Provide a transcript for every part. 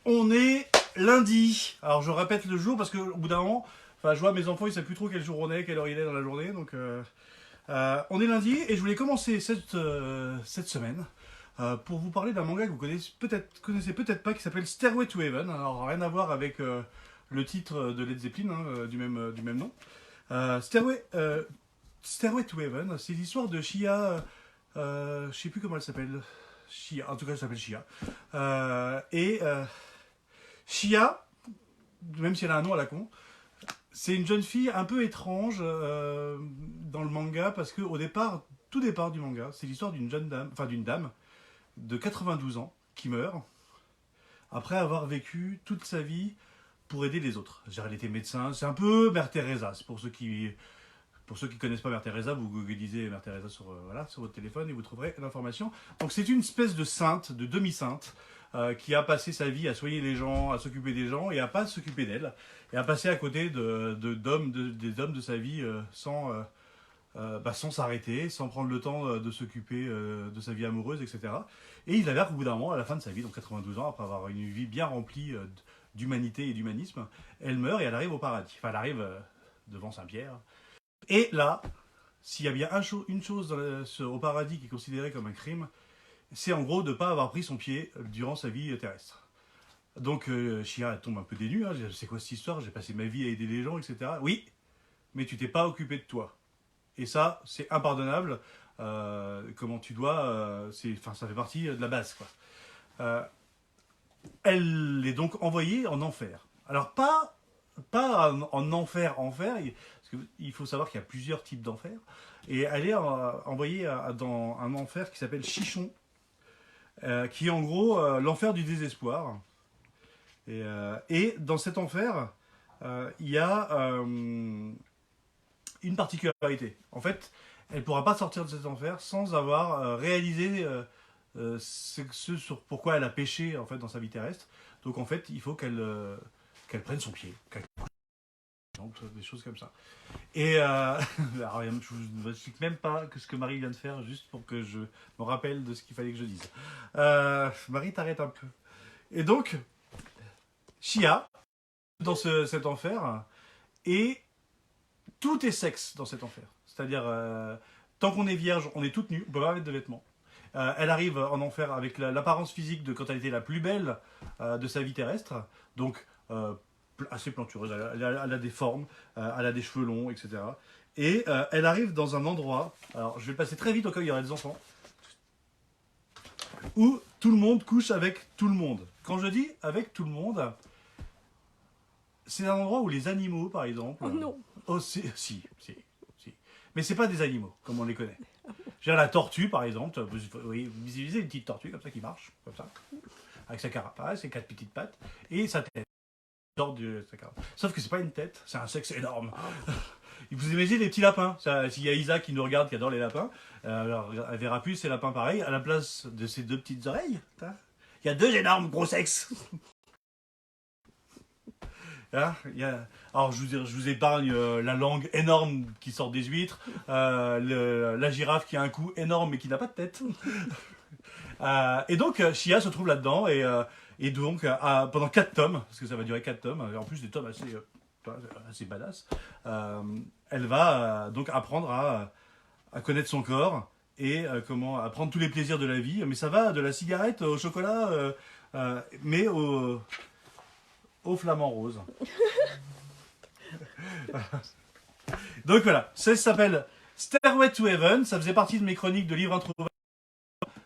On est lundi. Alors je répète le jour parce qu'au bout d'un moment, enfin, je vois mes enfants, ils savent plus trop quel jour on est, quelle heure il est dans la journée. Donc on est lundi et je voulais commencer cette semaine pour vous parler d'un manga que vous connaissez peut-être pas, qui s'appelle Stairway to Heaven. Alors rien à voir avec le titre de Led Zeppelin du même nom. Stairway to Heaven, c'est l'histoire de Shia. Je sais plus comment elle s'appelle. Shia, en tout cas elle s'appelle Shia. Shia, même si elle a un nom à la con, c'est une jeune fille un peu étrange dans le manga parce que au départ, tout départ du manga, c'est l'histoire d'une jeune dame, enfin d'une dame de 92 ans qui meurt après avoir vécu toute sa vie pour aider les autres. Genre, elle était médecin, c'est un peu Mère Teresa. C'est pour ceux qui connaissent pas Mère Teresa, vous googlisez Mère Teresa sur votre téléphone et vous trouverez l'information. Donc c'est une espèce de sainte, de demi-sainte, qui a passé sa vie à soigner les gens, à s'occuper des gens et à pas s'occuper d'elle, et à passer à côté des hommes de sa vie sans s'arrêter, sans prendre le temps de s'occuper de sa vie amoureuse, etc. Et il avère qu'au bout d'un moment, à la fin de sa vie, donc 92 ans, après avoir une vie bien remplie d'humanité et d'humanisme, elle meurt et elle arrive au paradis. Enfin, elle arrive devant Saint-Pierre. Et là, s'il y a bien une chose au paradis qui est considérée comme un crime, c'est en gros de ne pas avoir pris son pied durant sa vie terrestre. Donc Shia elle tombe un peu dénue, hein, c'est quoi cette histoire, j'ai passé ma vie à aider les gens, etc. Oui, mais tu t'es pas occupé de toi. Et ça, c'est impardonnable. Comment tu dois, ça fait partie de la base, quoi. Euh, Elle est donc envoyée en enfer. Alors pas en enfer, parce qu'il faut savoir qu'il y a plusieurs types d'enfer. Et elle est envoyée dans un enfer qui s'appelle Chichon, qui est en gros l'enfer du désespoir. Et dans cet enfer, il y a une particularité. En fait, elle ne pourra pas sortir de cet enfer sans avoir réalisé ce sur pourquoi elle a péché en fait dans sa vie terrestre. Donc en fait, il faut qu'elle prenne son pied, des choses comme ça. Et alors, je ne explique même pas ce que Marie vient de faire, juste pour que je me rappelle de ce qu'il fallait que je dise. Marie, t'arrêtes un peu. Et donc, Shia, dans cet enfer, et tout est sexe dans cet enfer. C'est-à-dire, tant qu'on est vierge, on est toute nue, on peut pas mettre de vêtements. Elle arrive en enfer avec l'apparence physique de quand elle était la plus belle de sa vie terrestre, donc assez plantureuse, elle a des formes, elle a des cheveux longs, etc. Et elle arrive dans un endroit, alors je vais passer très vite au cas où il y aurait des enfants, où tout le monde couche avec tout le monde. Quand je dis avec tout le monde, c'est un endroit où les animaux, par exemple... Oh non. Oh, si. Mais c'est pas des animaux, comme on les connaît. J'ai la tortue, par exemple. Vous visualisez une petite tortue comme ça qui marche, comme ça, avec sa carapace, ses quatre petites pattes, et sa tête. Sa carapace. Sauf que c'est pas une tête, c'est un sexe énorme. Vous imaginez les petits lapins. S'il y a Isa qui nous regarde, qui adore les lapins, alors, elle verra plus ces lapins pareils. À la place de ces deux petites oreilles, il y a deux énormes gros sexes. Hein, alors je vous épargne la langue énorme qui sort des huîtres, la girafe qui a un cou énorme mais qui n'a pas de tête. Et donc Shia se trouve là-dedans et donc pendant 4 tomes, parce que ça va durer 4 tomes, en plus des tomes assez badass, elle va donc apprendre à connaître son corps et comment à prendre tous les plaisirs de la vie. Mais ça va de la cigarette au chocolat, mais au flamant rose. Donc voilà, ça s'appelle Stairway to Heaven, ça faisait partie de mes chroniques de livres introuvables.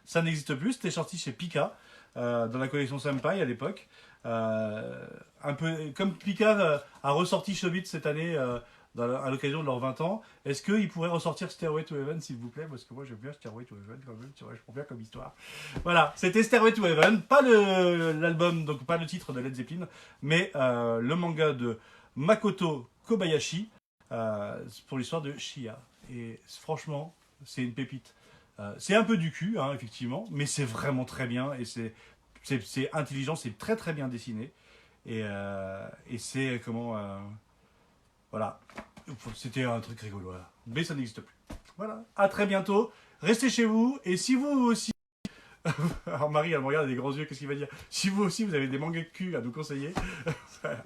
Ça n'existe plus, c'était sorti chez Pika, dans la collection Senpai à l'époque. Un peu comme Pika a ressorti Chobits cette année à l'occasion de leurs 20 ans, est-ce qu'ils pourraient ressortir Stairway to Heaven s'il vous plaît? Parce que moi j'aime bien Stairway to Heaven quand même, je prends bien comme histoire. Voilà, c'était Stairway to Heaven, pas l'album, donc pas le titre de Led Zeppelin, mais le manga de Makoto Kobayashi pour l'histoire de Shia. Et franchement, c'est une pépite. C'est un peu du cul, hein, effectivement, mais c'est vraiment très bien et c'est intelligent, c'est très très bien dessiné. Et c'est comment. Voilà. C'était un truc rigolo, là. Mais ça n'existe plus. Voilà. À très bientôt. Restez chez vous et si vous aussi Alors Marie, elle me regarde avec des grands yeux, qu'est-ce qu'il va dire? Si vous aussi, vous avez des mangas de cul à nous conseiller,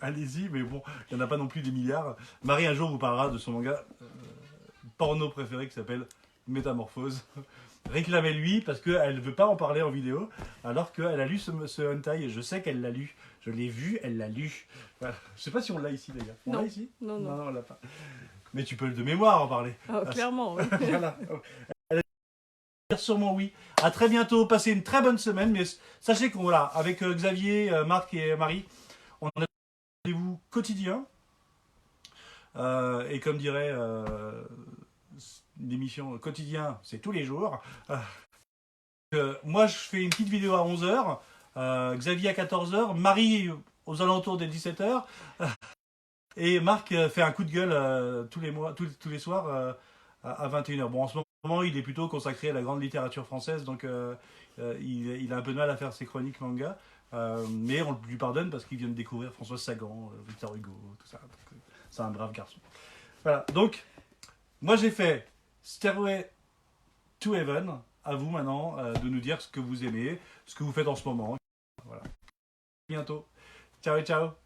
allez-y, mais bon, il n'y en a pas non plus des milliards. Marie, un jour, vous parlera de son manga porno préféré qui s'appelle Métamorphose. Réclamez-lui, parce qu'elle ne veut pas en parler en vidéo, alors qu'elle a lu ce hentai, et je sais qu'elle l'a lu. Je l'ai vu, elle l'a lu. Voilà. Je sais pas si on l'a ici, d'ailleurs. On l'a ici? Non. Non, on l'a pas. Mais tu peux de mémoire en parler. Ah, clairement, oui. Voilà. Sûrement oui. À très bientôt. Passez une très bonne semaine. Mais sachez qu'on voilà, avec Xavier, Marc et Marie, on a un rendez-vous quotidien. Et comme dirait l'émission quotidien, c'est tous les jours. Moi, je fais une petite vidéo à 11h. Xavier à 14h. Marie aux alentours des 17h. Et Marc fait un coup de gueule tous les mois, tous les soirs à 21h. Bon, en ce moment, il est plutôt consacré à la grande littérature française, donc il a un peu de mal à faire ses chroniques manga. Mais on lui pardonne parce qu'il vient de découvrir François Sagan, Victor Hugo, tout ça. C'est un brave garçon. Voilà, donc, moi j'ai fait Stairway to Heaven. À vous maintenant de nous dire ce que vous aimez, ce que vous faites en ce moment. Voilà. À bientôt. Ciao, ciao.